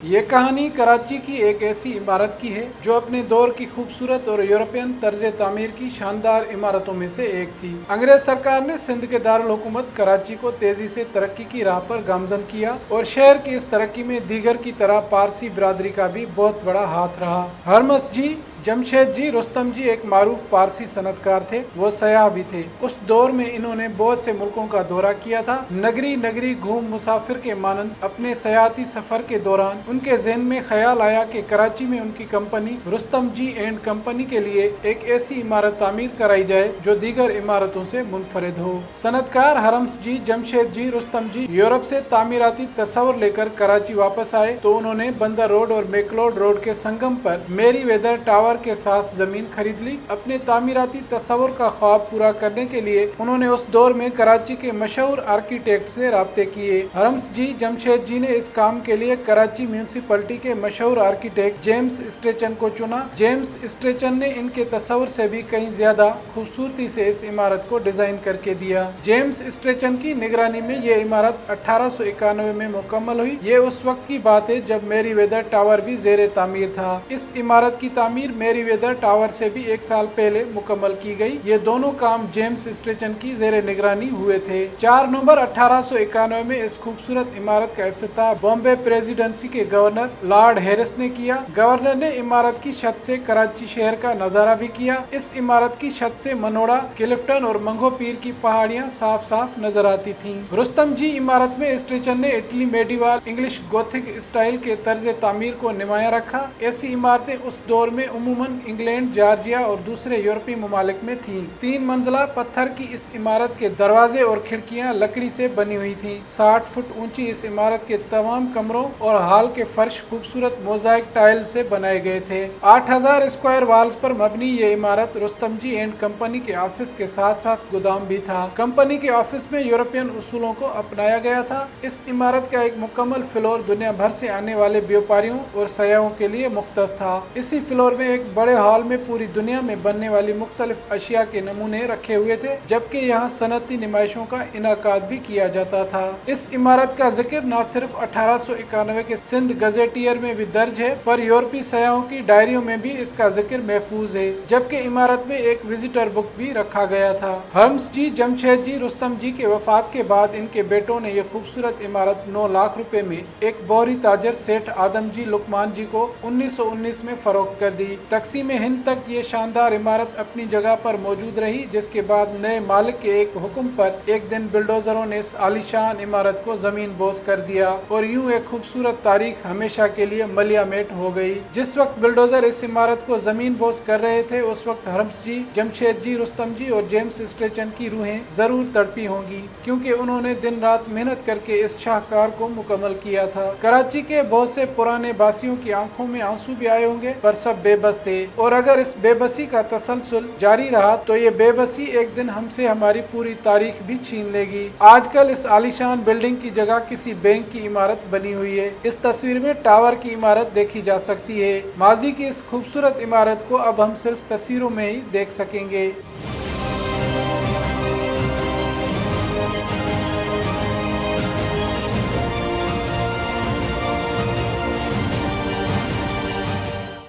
ये कहानी कराची की एक ऐसी इमारत की है जो अपने दौर की खूबसूरत और यूरोपियन तर्ज तामीर की शानदार इमारतों में से एक थी। अंग्रेज सरकार ने सिंध के दारुल हुकूमत कराची को तेजी से तरक्की की राह पर गामजन किया और शहर की इस तरक्की में दीगर की तरह पारसी बिरादरी का भी बहुत बड़ा हाथ रहा। हरमस जी, जमशेद जी, रुस्तम जी एक मारूफ पारसी सनतकार थे। वो सयाह भी थे। उस दौर में इन्होंने बहुत से मुल्कों का दौरा किया था। नगरी नगरी घूम मुसाफिर के मानंद अपने सयाती सफर के दौरान उनके ज़हन में ख्याल आया कि कराची में उनकी company Rustam ji and company के लिए एक ऐसी इमारत तामीर कराई जाए जो दीगर इमारतों से मुनफरिद हो। सनतकार हरमस जी, जमशेद जी, रुस्तम जी यूरोप से तामीराती तस्वर लेकर कराची वापस आए तो उन्होंने बंदर रोड और मैकलोड रोड के संगम पर मेरी वेदर टावर के साथ जमीन खरीद ली। अपने तामीराती तस्वर का ख्वाब पूरा करने के लिए उन्होंने उस दौर में कराची के मशहूर आर्किटेक्ट से राब्ते किए। हरमस जी, जमशेद जी ने इस काम के लिए कराची म्यूनिसिपैलिटी के मशहूर आर्किटेक्ट जेम्स स्ट्रेचन को चुना। जेम्स स्ट्रेचन ने इनके तस्वर से भी कहीं ज्यादा खूबसूरती से इस इमारत को डिजाइन करके दिया। जेम्स स्ट्रेचन की निगरानी में ये इमारत 1891 में मुकम्मल हुई। ये उस वक्त की बात है जब मेरी वेदर टावर भी जेर तामीर था। इस इमारत की तामीर मेरी वेदर टावर से भी 1 साल पहले मुकम्मल की गई। ये दोनों काम जेम्स स्ट्रेचन की जेर निगरानी हुए थे। 4 नवंबर 1891 में इस खूबसूरत इमारत का इफ्तिताह बॉम्बे प्रेसिडेंसी के गवर्नर लॉर्ड हैरिस ने किया। गवर्नर ने इमारत की छत से कराची शहर का नजारा भी किया। इस इमारत की छत से मनोड़ा, क्लिफ्टन और मंगो पीर की पहाड़ियाँ साफ साफ नजर आती थीं। रुस्तम जी इमारत में स्ट्रेचन ने इटली मेडिवाल इंग्लिश गोथिक स्टाइल के तर्ज तामीर को नुमाया रखा। ऐसी इमारतें उस दौर में उमूमन इंग्लैंड, जॉर्जिया और दूसरे यूरोपीय ममालिक में थीं। 3 मंजिला पत्थर की इस इमारत के दरवाजे और खिड़कियां लकड़ी से बनी हुई थीं। 60 फुट ऊंची इस इमारत के तमाम कमरों और हॉल के फर्श खूबसूरत मोजाइक टाइल से बनाए गए थे। 8000 स्क्वायर वाल्स पर मबनी ये इमारत रुस्तम जी एंड कंपनी के ऑफिस के साथ साथ गोदाम भी था। कंपनी के ऑफिस में यूरोपियन उसूलों को अपनाया गया था। इस इमारत का एक मुकम्मल फ्लोर दुनिया भर से आने वाले व्यापारियों और सयाहों के लिए मुख्तस था। इसी फ्लोर में एक बड़े हॉल में पूरी दुनिया में बनने वाली मुख्तलिफ अशिया के नमूने रखे हुए थे, जबकि यहाँ सनती नुमाइशों का इनाकाद भी किया जाता था। इस इमारत का जिक्र न सिर्फ 1891 के सिंध गजेटियर में भी दर्ज है, पर यूरोपीय सयाहों की डायरियों में भी इसका जिक्र महफूज है, जबकि इमारत में एक विजिटर बुक भी रखा गया था। हरमस जी, जमशेद जी, रुस्तम जी के वफात के बाद इनके बेटों ने यह खूबसूरत इमारत 9 लाख रुपए में एक बहरी ताजर सेठ आदम जी लुकमान जी को 1919 में फरोख्त कर दी। तकसीम हिंद तक ये शानदार इमारत अपनी जगह पर मौजूद रही, जिसके बाद नए मालिक के एक हुक्म पर एक दिन बिल्डोजरों ने इस आलीशान इमारत को जमीन बोस कर दिया और यूं एक खूबसूरत तारीख हमेशा के लिए मलियामेट हो गई। जिस वक्त बिल्डोजर इस इमारत को जमीन बोस कर रहे थे उस वक्त हरमस जी, जमशेद जी, रुस्तम जी और जेम्स स्ट्रेचन की रूहें जरूर तड़पी होंगी, क्योंकि उन्होंने दिन रात मेहनत करके इस शाहकार को मुकम्मल किया था। कराची के बहुत से पुराने बासियों की आंखों में आंसू भी आए होंगे, पर सब बेबस थे, और अगर इस बेबसी का तसलसल जारी रहा तो ये बेबसी एक दिन हमसे हमारी पूरी तारीख भी छीन लेगी। आजकल इस आलीशान बिल्डिंग की जगह किसी बैंक की इमारत बनी हुई है। इस तस्वीर में टावर की इमारत देखी जा सकती है। माजी की इस खूबसूरत इमारत को अब हम सिर्फ तस्वीरों में ही देख सकेंगे।